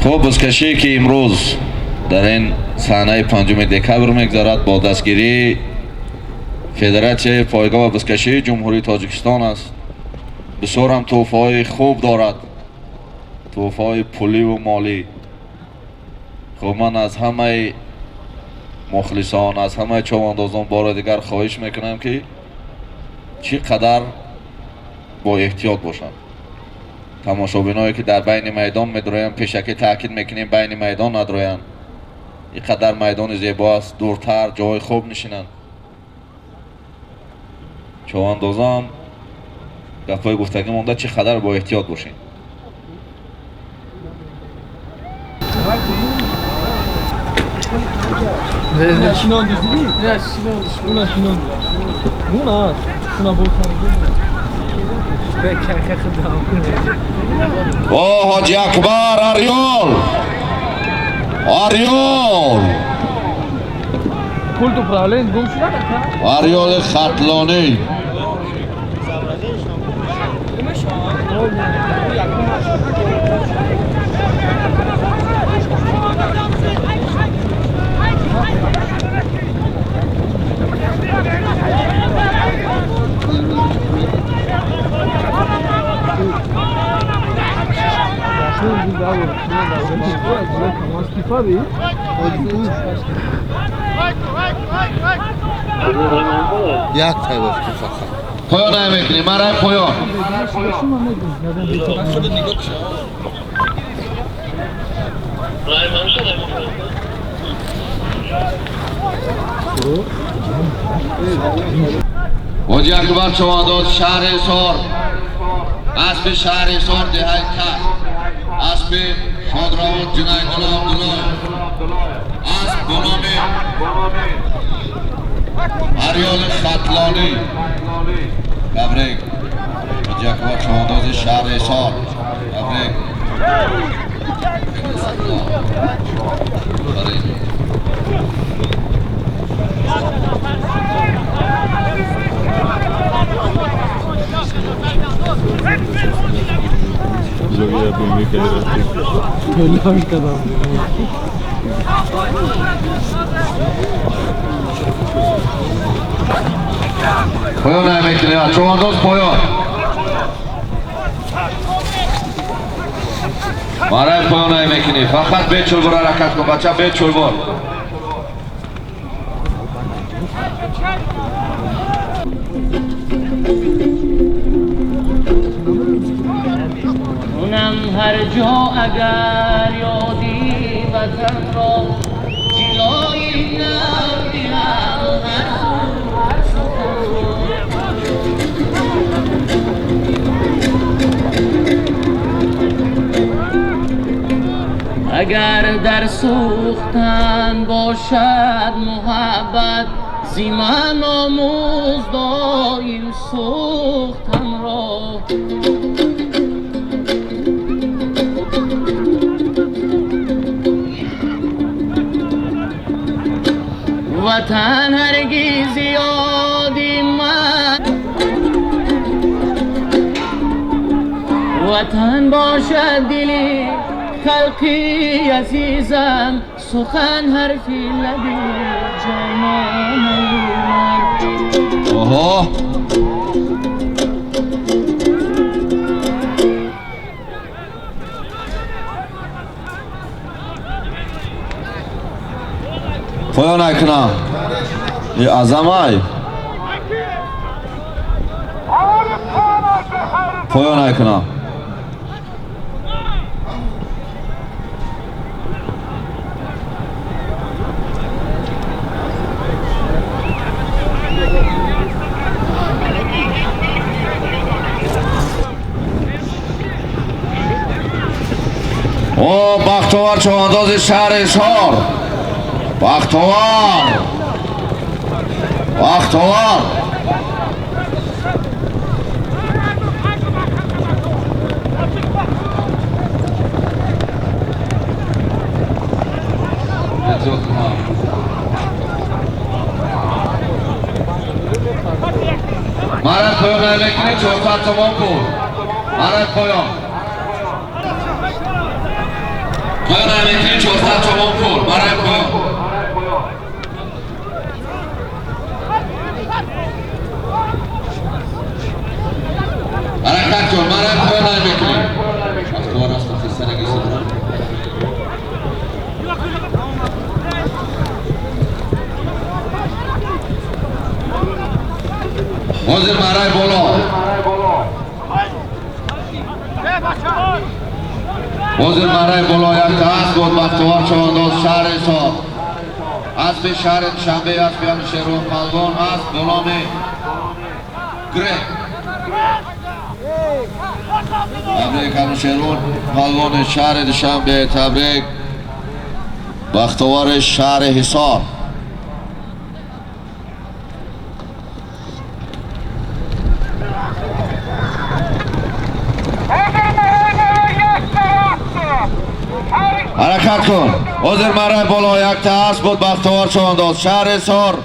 خب بازکشی که امروز در این صحنه 5 دکبر میگذرد با دستگیری فدراسیون پایگاه بازکشی جمهوری تاجیکستان است. بسیار هم تحفه‌های خوب دارد، تحفه‌های پولی و مالی. خب من از همه مخلصان، از همه چواندازان بار دیگر خواهش میکنم که چقدر با احتیاط باشند. تماشابینایی که در بین میدان میدرویند، پیشکی تاکید میکنیم بین میدان ندرویند. اینقدر میدان زیبا است، دورتر جای خوب نشینند. چواندازان گپای گفتگی مونده چقدر با احتیاط باشین. اوه حاجی اکبر آریول آریول خطلانی یک تایبه فقط پایان نمیکنی مرا پایان حاجی اکبر چوانداز شهر حصار، اسب شهر حصار دهه کش، اسب شادروان جنیدالله عبدالله، اسب بنام آریول خطلانی. تبریک حاجی اکبر چوانداز شهر حصار، تبریک. پایان نمیکنه چوانداز پایان مرای پایان نمیکنی فقط به چوبر حرکت کن بچه به چوبر اونم هر جا اگر یادی وطن را جلوی نردی اگر در سوختن باشد محبت زیمن آموز دایم سوختن را وطن هرگز یادی من وطن باشد دلی خلقی عزیزم سخن حرفی لبی جانان من. اوه پایان نکنم ای عظمای پایان نکنم او بختوار چوانداز شهر حصار بختوار مرد پایان نمیکنی 400 تومان کن مرد پایان پایان امیتری 400 چوبان پول برای پایان حرکت کن برای پایان امیتری اختوار است خستنگی سران حاضر برای بالا حاضر برای بالا یک دست بود بختوار چوانداز شهر حساب اسب شهر شنبه اسب یعنی شهرون پلوان اسب غلام گره تبریک یعنی شهرون پلوان شهر شنبه تبریک بختوار شهر حساب حرکت کن حاضر مرای بالا یک تا اسب بود بختوار چوانداز شهر حصار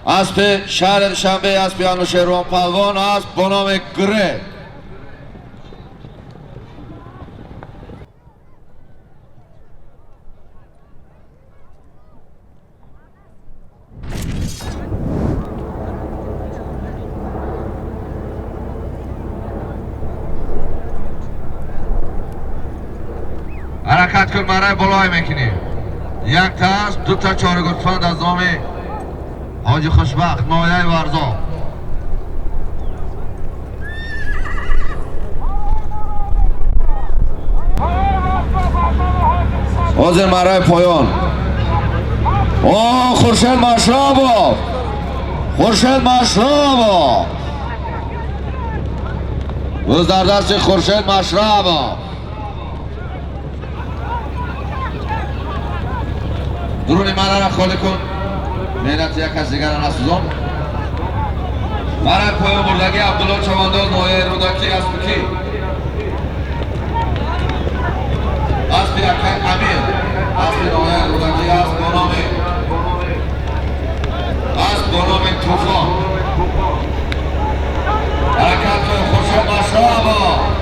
اسب شهر شنبه اسب یانوشهروان پلوان اسب با نام گره حرکت کن برای بالای میکنی یک تا اسب دو تا چهار گوسفند از نام حاجی خوشبخت نایه ورزا حاضر برای پایان خورشید مشرابا خورشید مشرابا روز در دست خورشید مشرابا درون مرا را خالی کن مهنت یک از دیگر نسوزان برای پایان بردگی عبدالله چوانداز نایه رودکی اسب کی اسب یکی امیر اسب نایه رودکی اسب با نام طوفان حرکت کن خورشید مشرابا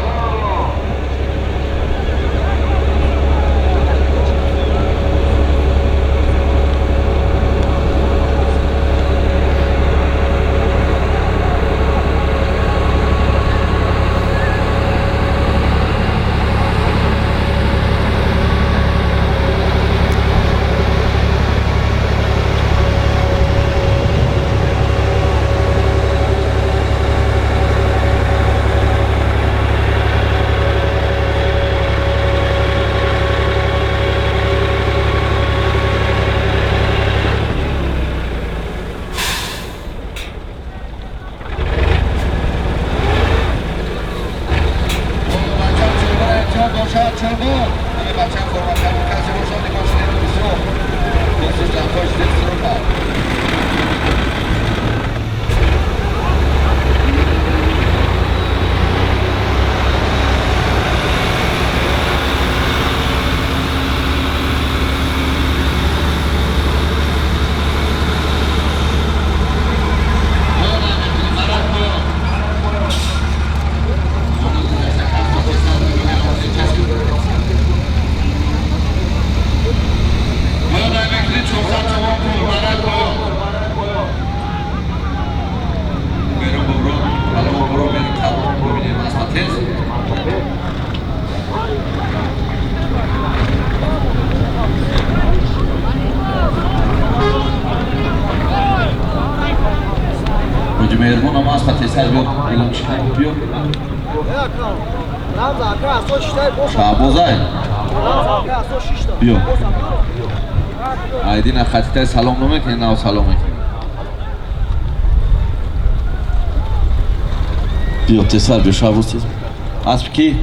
مهربون هم از پتی سر بیاد ایلان چکن بیاد شعبازای بیاد ایدین خطی تای سلام نمه کنی نو سلام کنی بیاد تی سر بیاد شعباز تیز اسب کی؟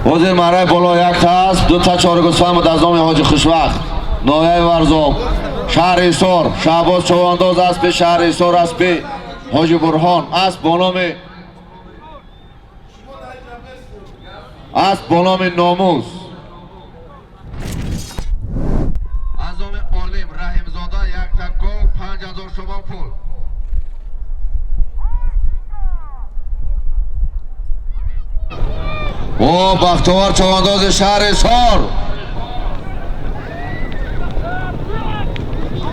حاضر مرای بالا یک تا اسب دو تا چهار گوسفند بود از نام حاجی خوشبخت نایه ورزا شهر حصار شعباز چوانداز اسب شهر حصار اسب حاجی برهان اسب با نام ناموس از نام عالم رحیم زاده یک تا 5000 تومان پول. او بختیوار چوانداز شهر حصار.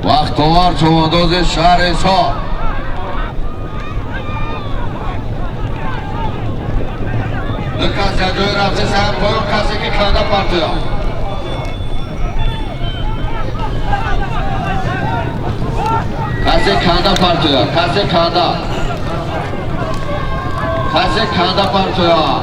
بختیوار چوانداز شهر حصار. کسی از جای رفته سهم پایون کسی که کنده پرتویا کسی کنده پرتویا کسی کنده پرتویا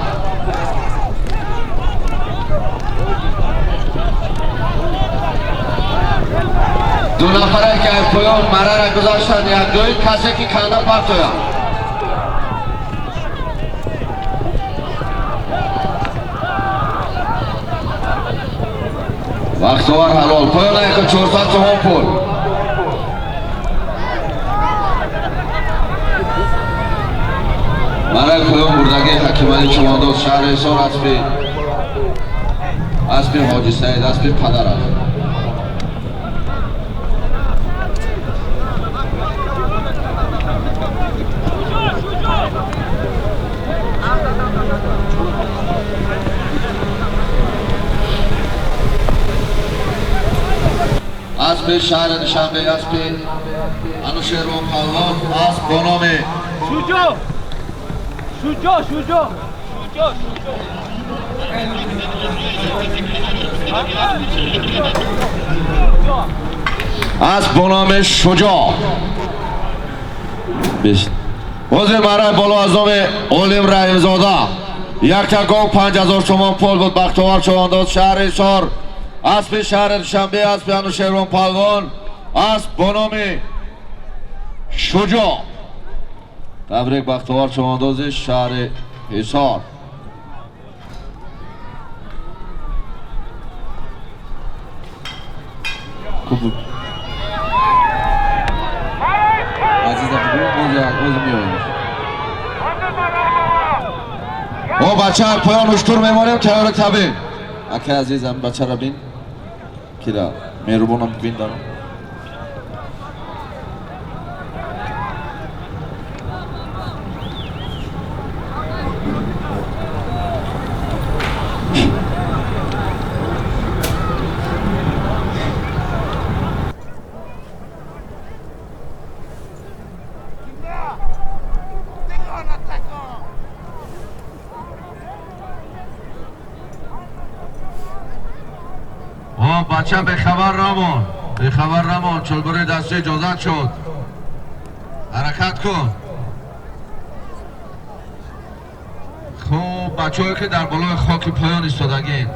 دو نفره که پایون مره را گذاشتن یک جای کسی که کنده پرتویا بختیوار حلال پایان 1400 تومان پول. برای پایان بردگی حکیمانی چوانداز شهر حصار اسب حاجی سعید اسب پدر است. اسب شهر نشنبه اسب انوشیروان پهلوان اسب با نام شجاع اسب با نام شجاع وزیر مرای بالا از نام علیم رحیمزاده یک تکاو 5000 تومان پول بود. بختیوار چوانداز شهر حصار اسب شهر نشنبه اسب انوشیروان پهلوان اسب با نام شجاع. تبریک بختیوار چوانداز شهر حصار. خوب بود عزیزم باز میاییم او بچه ها پایان اشتور میمانیم که رو تبین اکه عزیزم بچه را بین که را میروبونم بین دارم بچه بخبر رمان چلبره دسته اجازت شد حرکت کن. خب بچه هایی که در بالای خاک پایان ایستادگین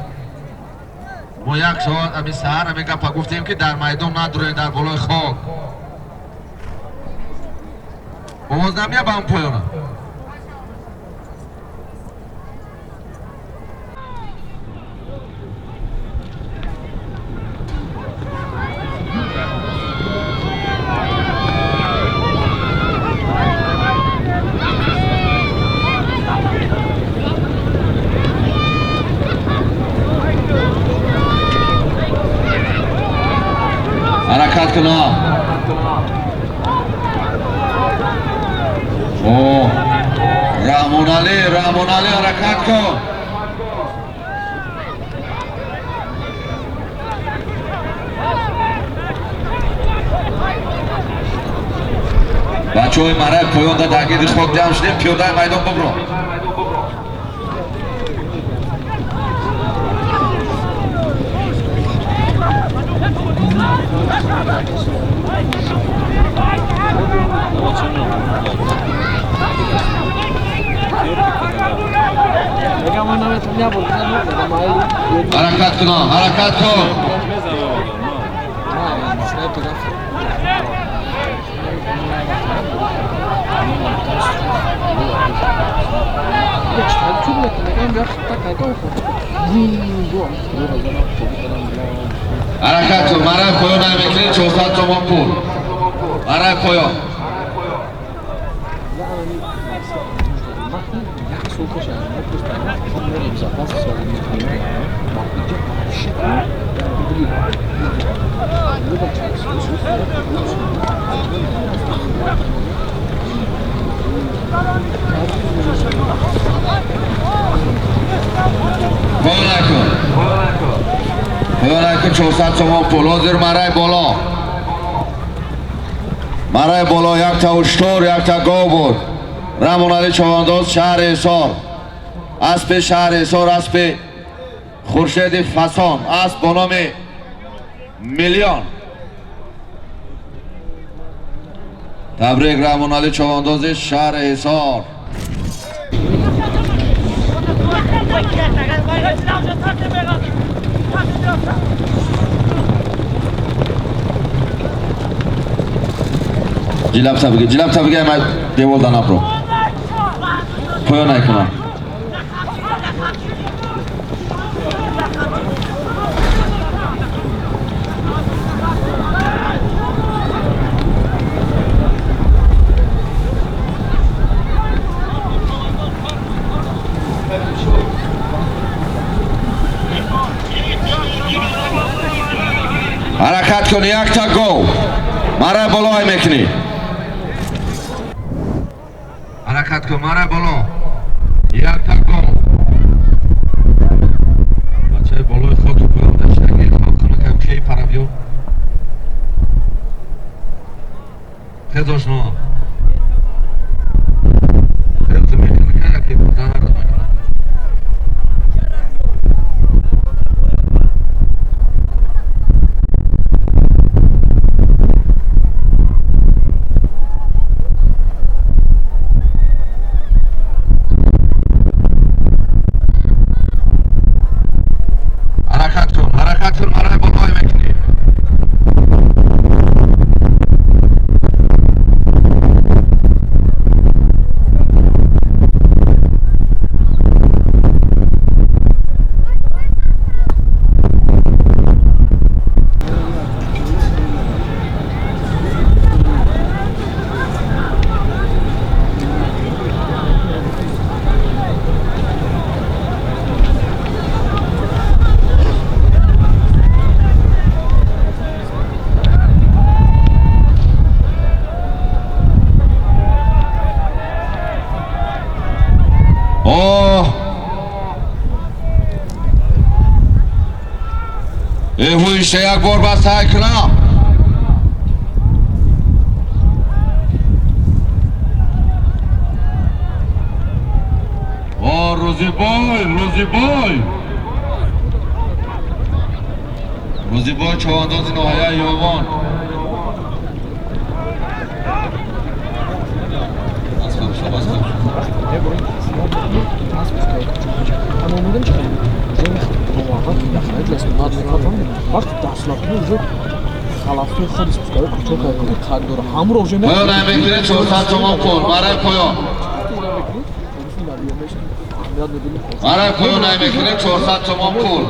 ما یک ساعت امی سهر امی گپا گفتیم که در میدان نداره در بالای خاک آواز نمیه به اون پایانه حرکت کن او رحمان علی حرکت کن. بچه های مرد پایان در درگیر خاک جمع شدیم پیاده میدان ببرو حرکت کن حرکت کن برای پایان نمیکنی 400 تومان پول برای پایان 1400 сомон пул. Ҳозир марраи боло. Марраи боло якта уштор, якта гов буд. Рамонали Чавандоз шаҳри Ҳисор. Аспи шаҳри Ҳисор, аспи Хуршеди Фасон, асп бо номи Миллион. Табрик Рамонали Чавандози шаҳри Ҳисор. Ҷилаб табига ма деволда напро. Поён айкунам. ҳаракат кунӣ, якта гол. Марраи боло ай мекунӣ. ҳаракат кун, марраи боло. Якта гол. Бачаи болои хоту кӯям даштаги халқина камшаи паравё. Хез ошно. Хез мехина яке занар мекунад. Ҳуиша як бор ба сай кунам. Розибой Чавандози ноҳияи Ёвон. Поён намекунед 400 сомон пул. Марраи поён. Марраи поён намекунед 400 сомон пул.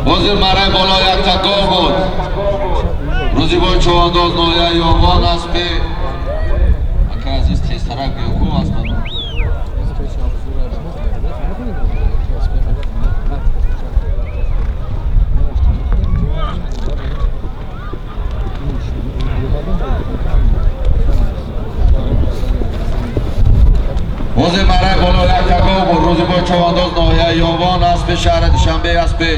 ҳозир марраи боло якта гол буд. Розибои Чавандоз ноҳияи Ёвон аспи ака азиз тезтарак биёку аспа. ҳозир марраи боло якта гол буд. Розибои Чавандоз ноҳияи Ёвон аспи шаҳри Душанбе аспи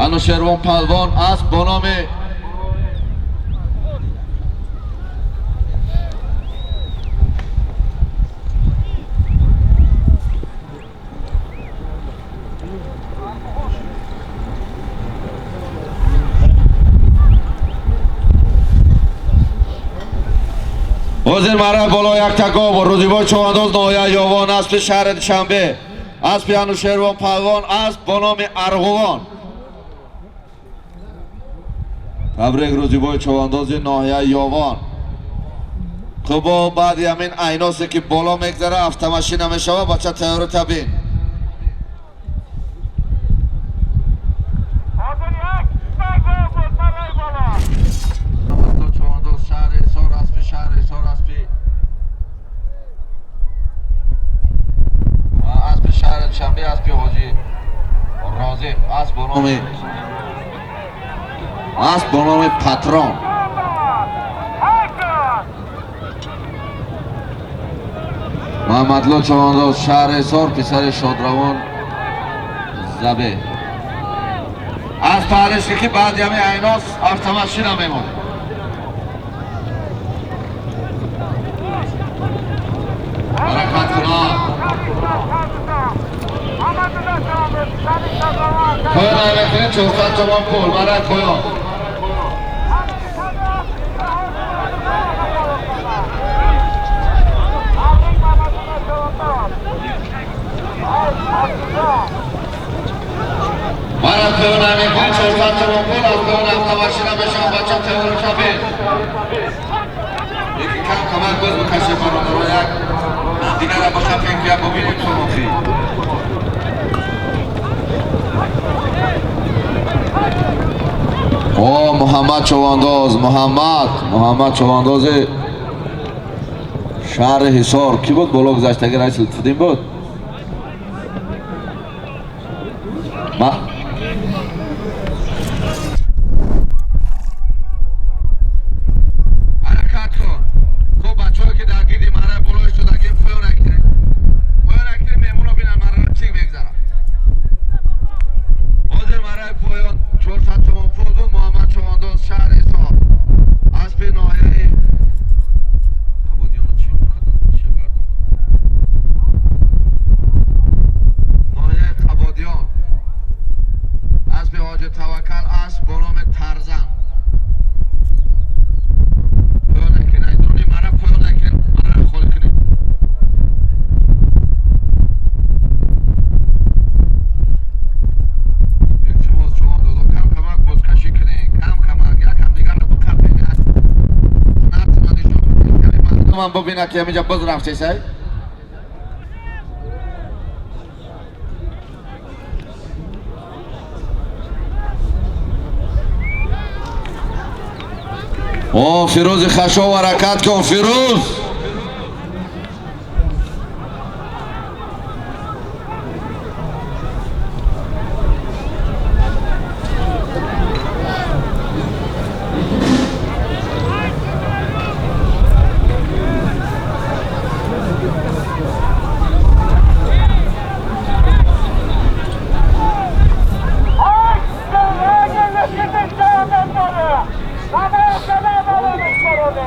Анушервон палвон асп бо номи ҳозир марраи боло якта гол буд. Розибои Чавандоз ноҳияи Ёвон аспи шаҳри Душанбе аспи Анушервон палвон асп бо номи Арғувон. Табрик Розибои Чавандози ноҳияи Ёвон. хубо баъди ҳамин айносе ки боло мегзара автомашина мешава бача тайёри табин. Чавандоз шаҳри Ҳисор аспи шаҳри Ҳисор аспи аспи шаҳри Душанбе аспи ҳоҷи Розиқ асп бо номи Патрон. محمدلو چوانداز شهر حصار پسر شادروان زبه از پهلشی که بعد یمی ایناس автомашина میمون حرکت کنا کویا نمیکنی چوکت جوان کل برای کویا برای کویا نمیکنی چوکت جوان کل از کویا автомашина بشن بچه تهور شبه یکی کم کمک بز بکشه برادر و یک دیگر را بخفیم که ببینیم سماخی او محمد چوانداز محمد چوانداز شهر حصار کی بود بالا گذشتگی رئیس التدین بود حرکت کن خب بچه ها که درگیری مرای بلوش تو درگیر پایان اکری میمون رو بینن مرای چی بگذارم حاضر مرای پایان 400 تومان پول بود محمد چوانداز شهر حصار از به ناحیه قبادیان رو چی نکردن چه کردن ناحیه قبادیان از به حاج توکل است با نام ترزن پایان اکری ایدرونی مرای پایان اکری مرای خال کنیم من ببینم که همینجا باز رفته سای او فیروز خشو حرکت کن فیروز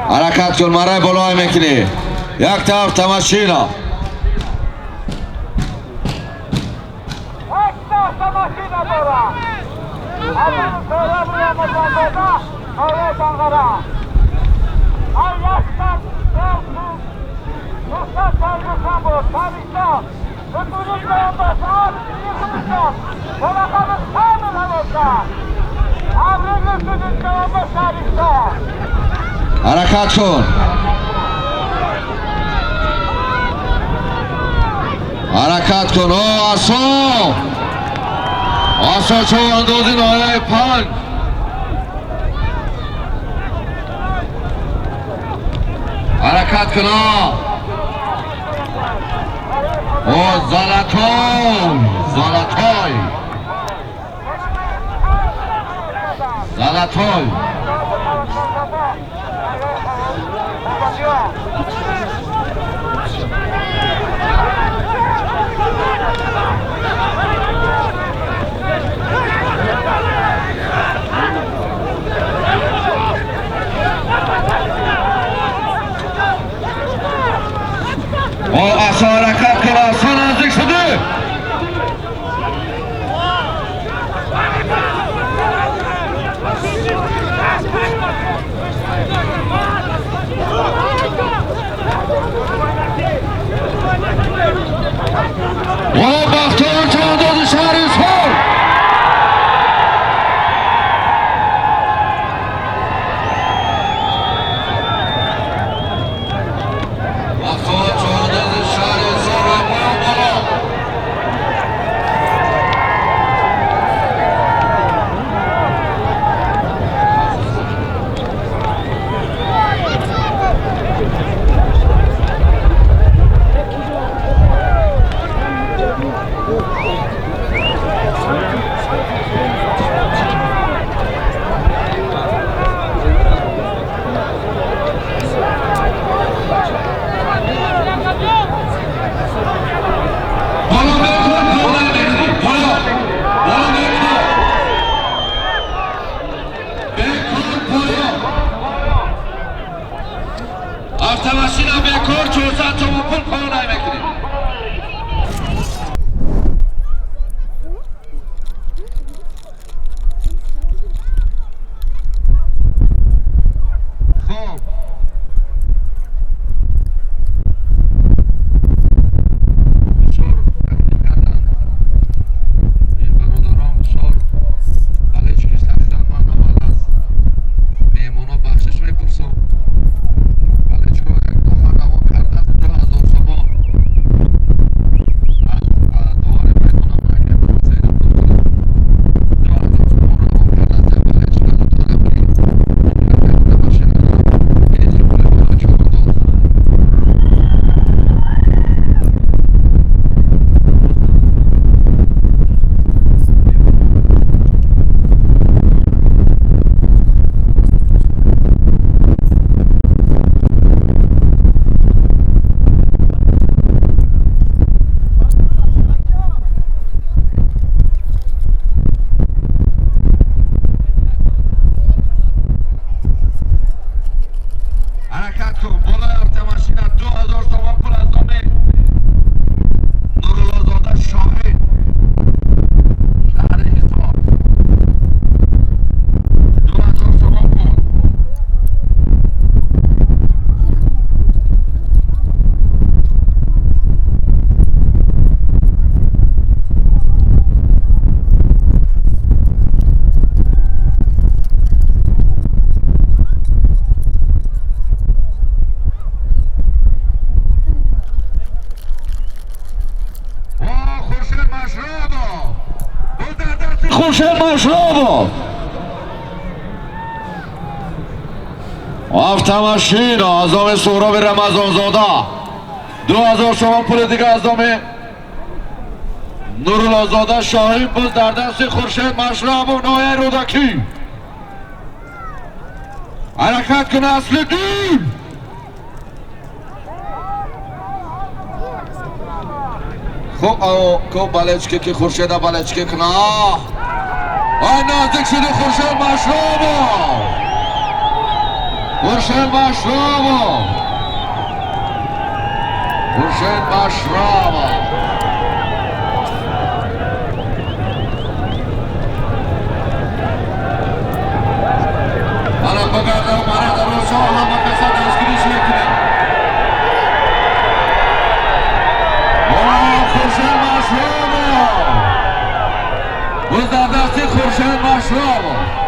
حرکت کن مرای بلای میکنی یک طرف تماشینا حرکت کن حرکت کن او آسا چواندازی ناحیه 5 حرکت کن او زلطای او اصلا حرکت کن اصلا نزدیک شده او بختیار چوانداز شهر حصار بختیار چوانداز خورشید مشرابو автомашин аз номи Сӯҳроби Рамазонзода 2000 сомон пули дига аз номи Нуруллозода Шоҳин буз дар дасти Хуршед Машрабов ноҳияи Рӯдакӣ ҳаракат кун Аслиддин хуб кӯ балечки ки Хуршеда балечки куна ай наздик шуди Хуршед Машрабов Хуршед Машрабов Хуршед Машрабов мана бигардам мана дар рӯзҳо ҳама каса дастгириш мекунем Хуршед Машрабов буз дар дасти Хуршед Машрабов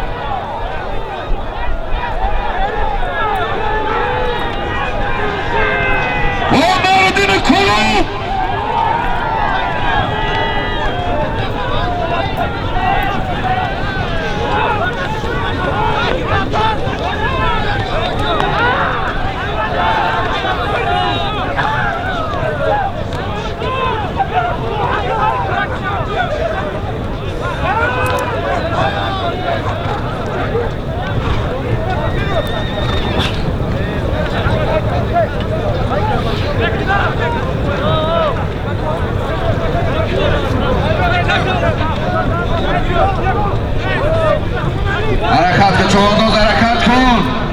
حرکت کن چوانداز حرکت کن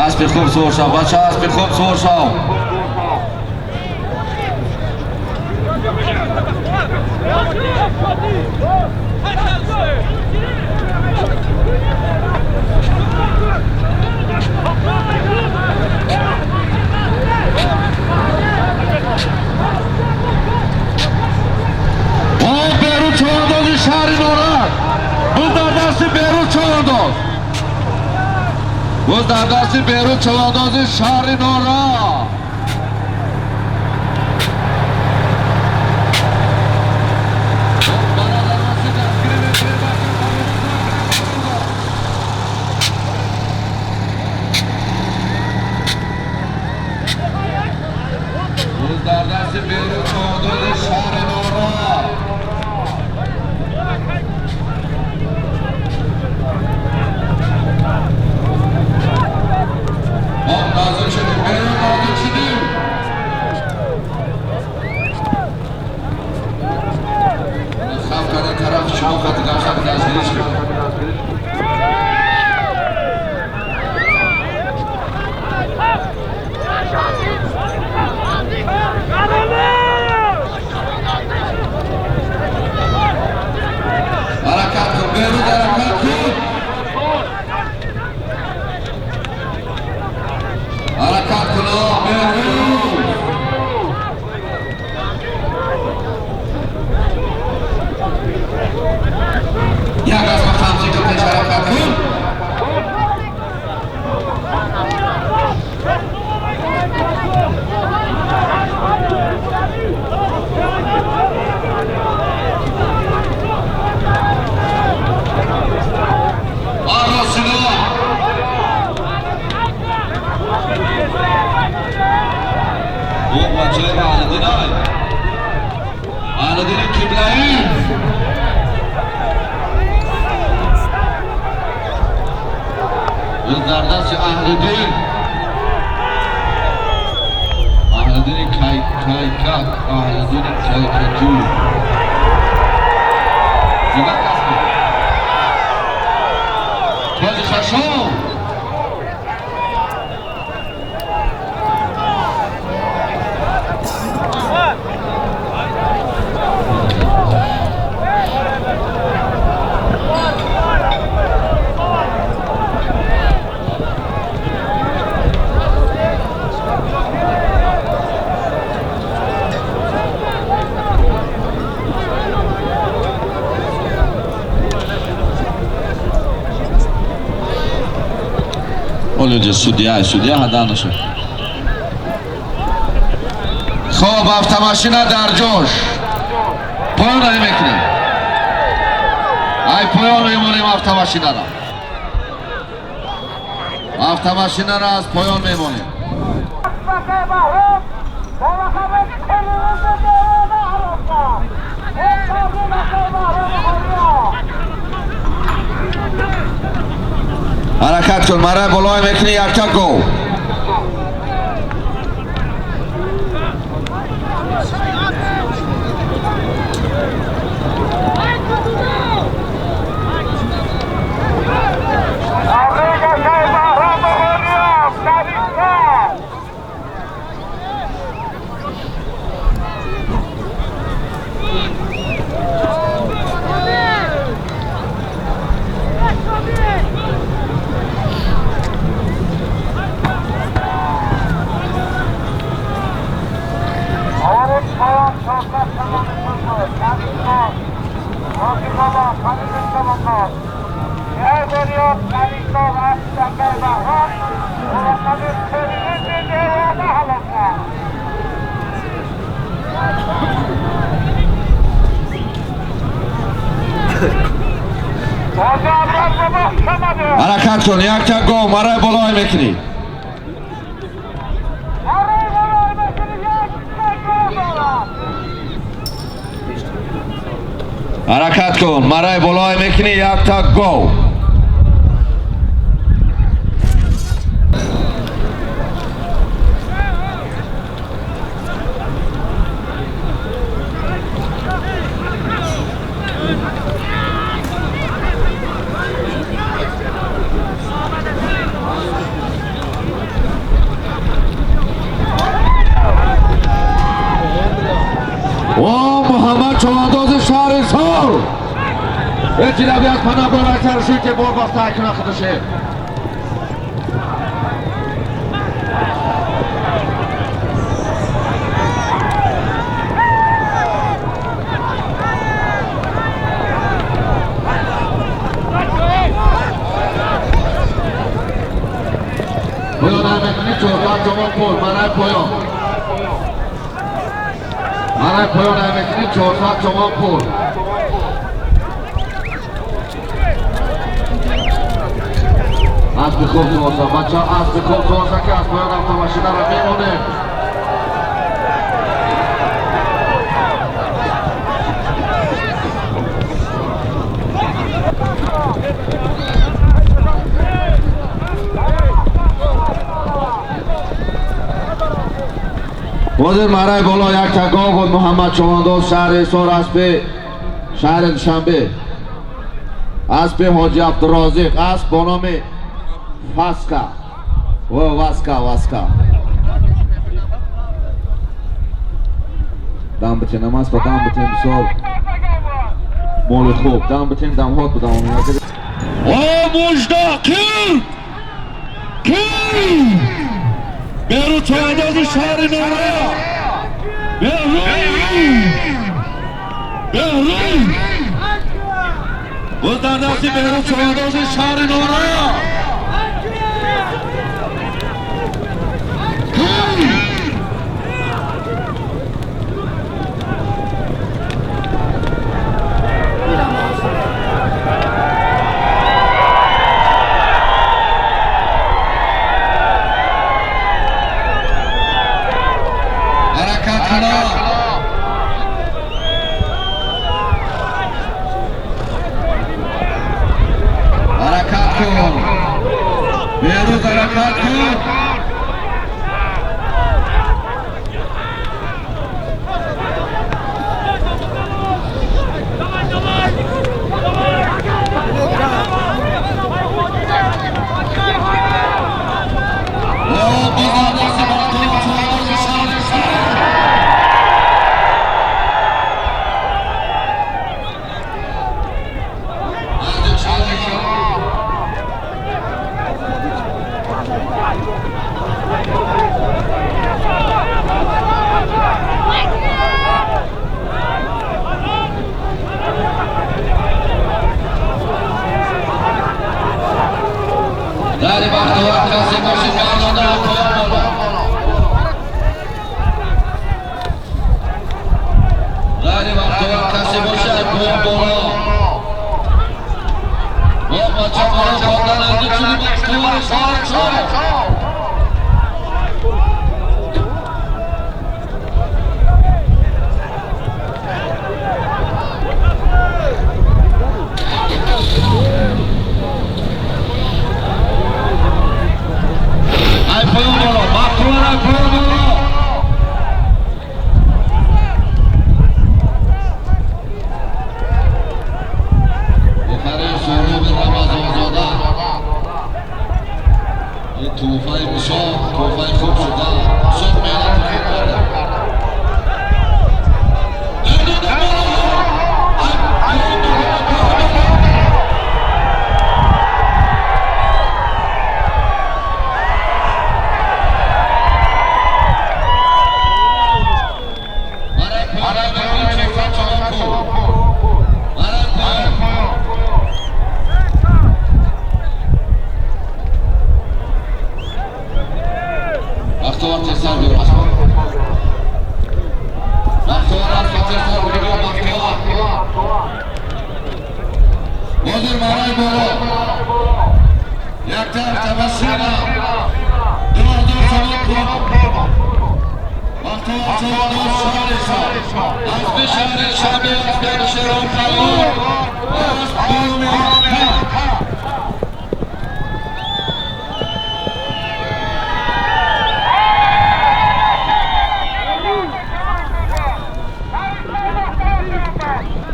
اسبی خوب سور شو بچه اسبی خوب سور شو بیرون چواندازی شهری نورد بود در دست بیرون چوانداز буз дар дасти берун чавандози шаҳри Нора буз дар дасти берун чавандози шаҳри Нора Yıllardan Ahledin Ahledin kaykat Ahledin kaykatü Zigat kasmı Tözü şaşov اولیجا سودیا هدانشو خوب автомашина در جوش پایان میکنیم ای پایان میمونیم автомашина را автомашина را از پایان میمونیم حرکت کن مرای بلای میکنی یکتا گو حرکت کن یکتا گو مرای بلای میکنی حرکت کن مرای بلای میکنی یکتا گو محمد چوانداز شهر سال اجرابیت پناه برای ترشید که بار باخته اکنه خودشه پایان همکنی چهارت جوان پول منای پایان مرای پایان همکنی چهارت جوان پول اسب خوب توازن بچه ها اسب خوب توازن که از پایان автомашина را میمونه بازر مرای بالا یک تگاه بود محمد چوانداز شهر سار اسب شهر دوشنبه اسب حاجی عبدالرازق اسب با نام واسکا دم بتین نماز و دم بتین بسیار مال خوب دم بتین دم هات بدم مجدا کی بیرو چوانداز شهر نورا بیرو بزدن دستی بیرو چوانداز شهر نورا حرکت کن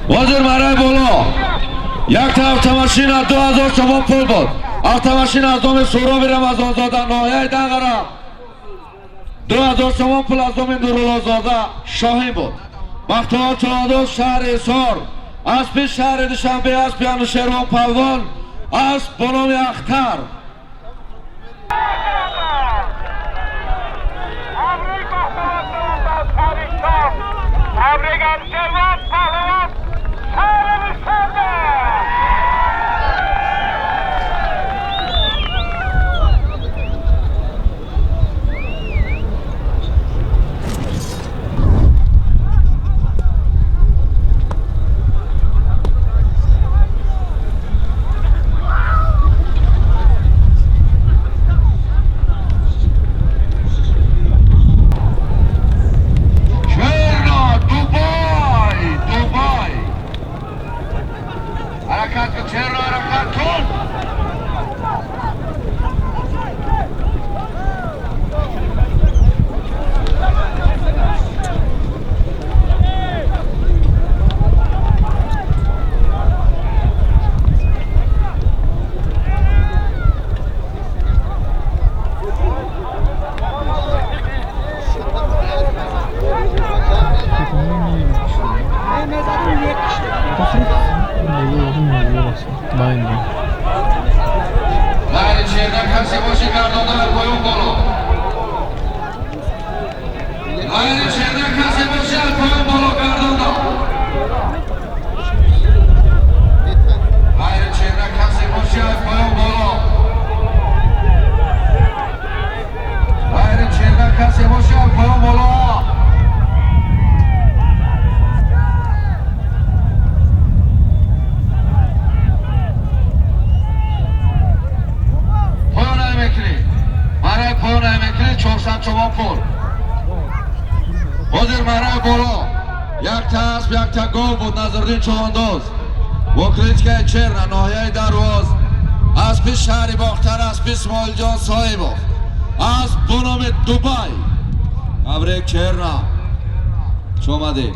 وزیر مرای بالا یک تا автомашина 2000 سوم پول بود. автомашина از نام سهراب رمضان زاده ناحیه دنگرم 2000 سوم پول از نام نورالله زاده شاهین بود. بختیار چهاردوست شهر حصار اسب شهر دوشنبه اسب انوشیروان پهلوان اسب با نام اختر چوانداز وکریچکای چرنا ناحیه درواز اسب شهر باختر اسب اسماعیل جان صاحبov اسب به نام دوبای ابریک چرنا چومدی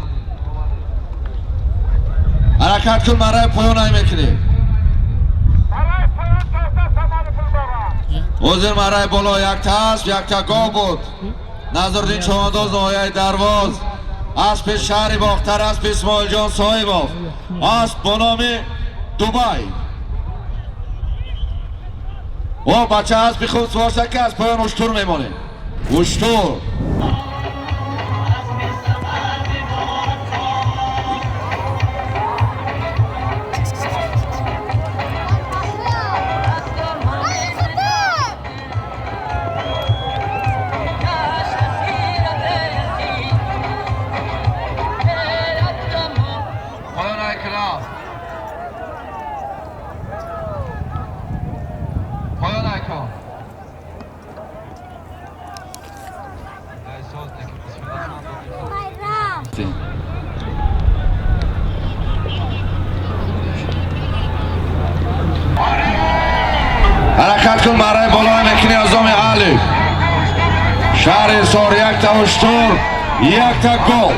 حرکت کن برای پایان میکنی وزیر مرای بالا یک تا اسب یک تا گاو بود نظردین چوانداز ناحیه درواز اسب شهر باختر اسب اسماعیل جان صاحبov اسب با نام دوبای و بچه اسب خود سوارسه که از پایان اشتور میمانه اشتور رفتیم. حرکت کن برای بالای مکنی ازام علی. شهر سار یک تا اشتور یک تا گل.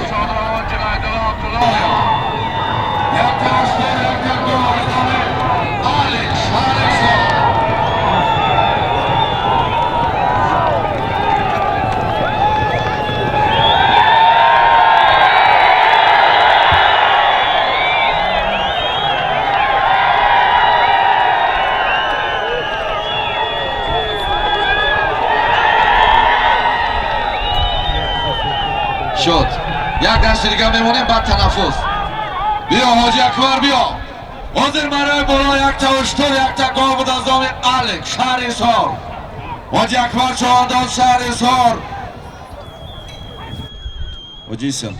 شد یک دست دیگه میمونیم بعد تنفس. بیا حاجی اکبر بیا. حاضر برای بالا یک تا اشتر یک تا گل بود از دام الک شهر ایسار. حاجی اکبر چوانداز شهر ایسار. حاجی سم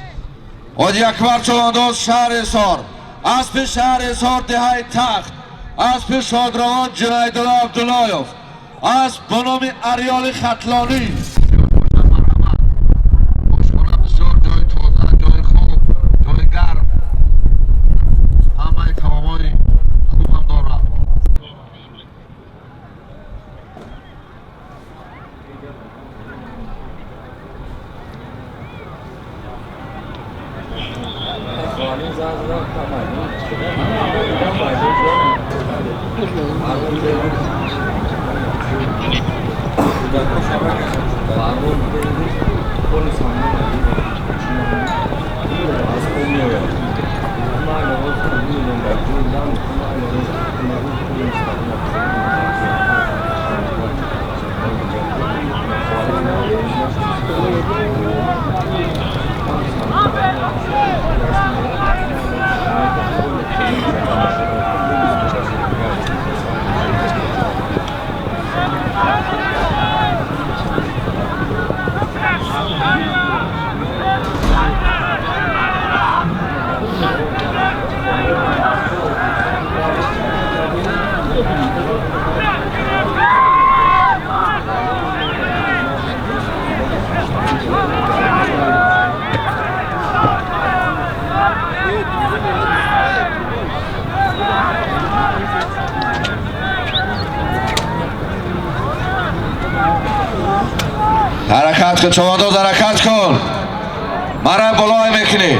حاجی اکبر چوانداز شهر ایسار. اسب شهر ایسار دهای تخت. اسب شادروان جنیدالله عبداللهیف. اسب به نام اریال خطلانی. حرکت کن چوانداز حرکت کن. مرا بالای میکنی.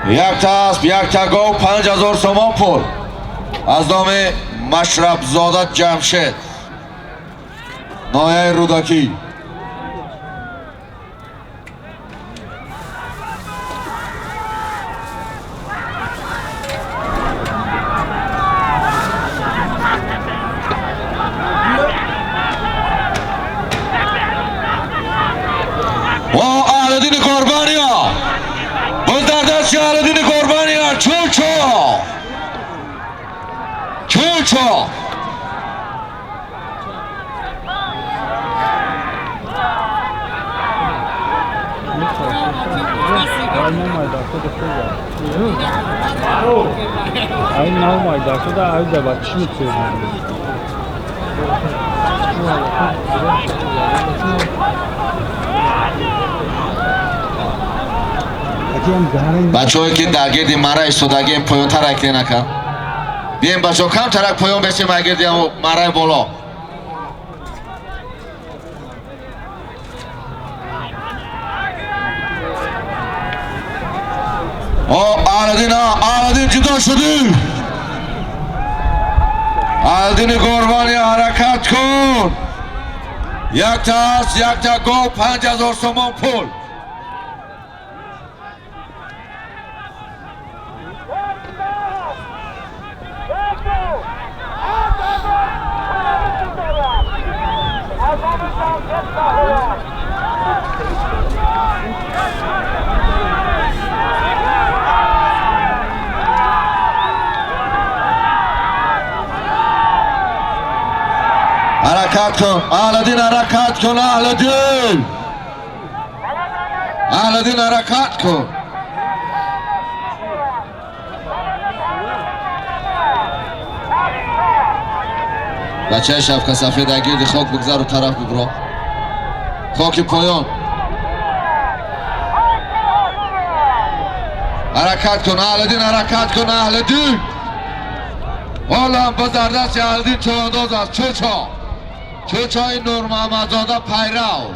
یک تا اسب یک تا گو 5000 تومان پول از نام مشرب زاده جمشید نایه رودکی. اهلدین قربانی ها باز در دست اهلدین قربانی ها چوچو بچه هایی که در گردی مرا ایستادگی پایان ترک نکن. بیایم بچه ها کم ترک پایان بشیم گردی مرا بالا. اهلدین جدا شدی. اهلدین قربانی حرکت کن. یک تا است یک تا گو 5000 تومان پول. حرکت کن اهلدین حرکت کن اهلدین حرکت کن. بچه شفقه سفید اگرد خاک بگذر و طرف ببرا خاک پایان. حرکت کن اهل‌الدین، حرکت کن اهل‌الدین. حالا به زردست اهل‌الدین چوانداز است. چوچای نور محمدزاده پیرو.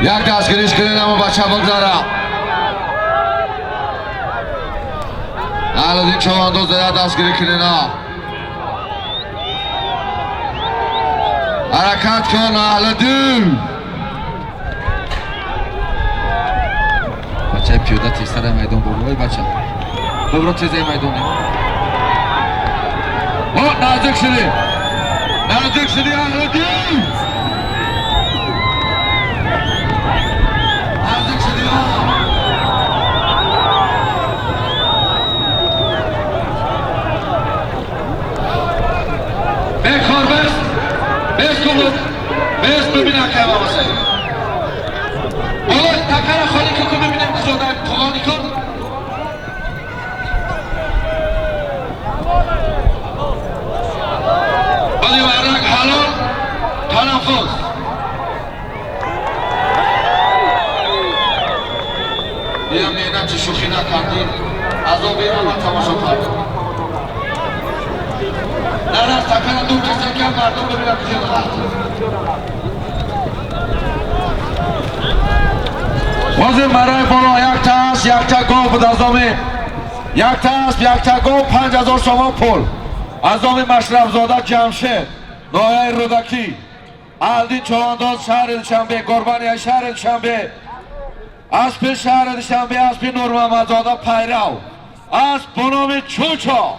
یک دستگیریش کنین اما بچه بگذاره. اهل‌الدین چوانداز یک دستگیری کنین ها. حرکت کن اهل‌الدین. بچه پیاده تیزتر میدان برو بچه. ببرو تیزه میدانه. نزدیک شدی اهل‌الدین. بکار بس ببینم که بابا سید حالا تکر خالی که ببینم که زاده پاغانی کن. بادی ورنک حلال تنفس. بیام میدم چه شوخی نکردی از آن بیرم من تماشا کردم. نه تکر دور کسی که مردم ببینم که زاده وزیر مرای بالا یک تا گل بود از آمین. یک تا گل 5000 شما پول از آمین مشرف زاده جمشید نایه رودکی اهل‌الدین چوانداز شهر دوشنبه قربانی شهر دوشنبه اسب شهر دوشنبه اسب نور محمدزاده پیرو اسب به نام چوچا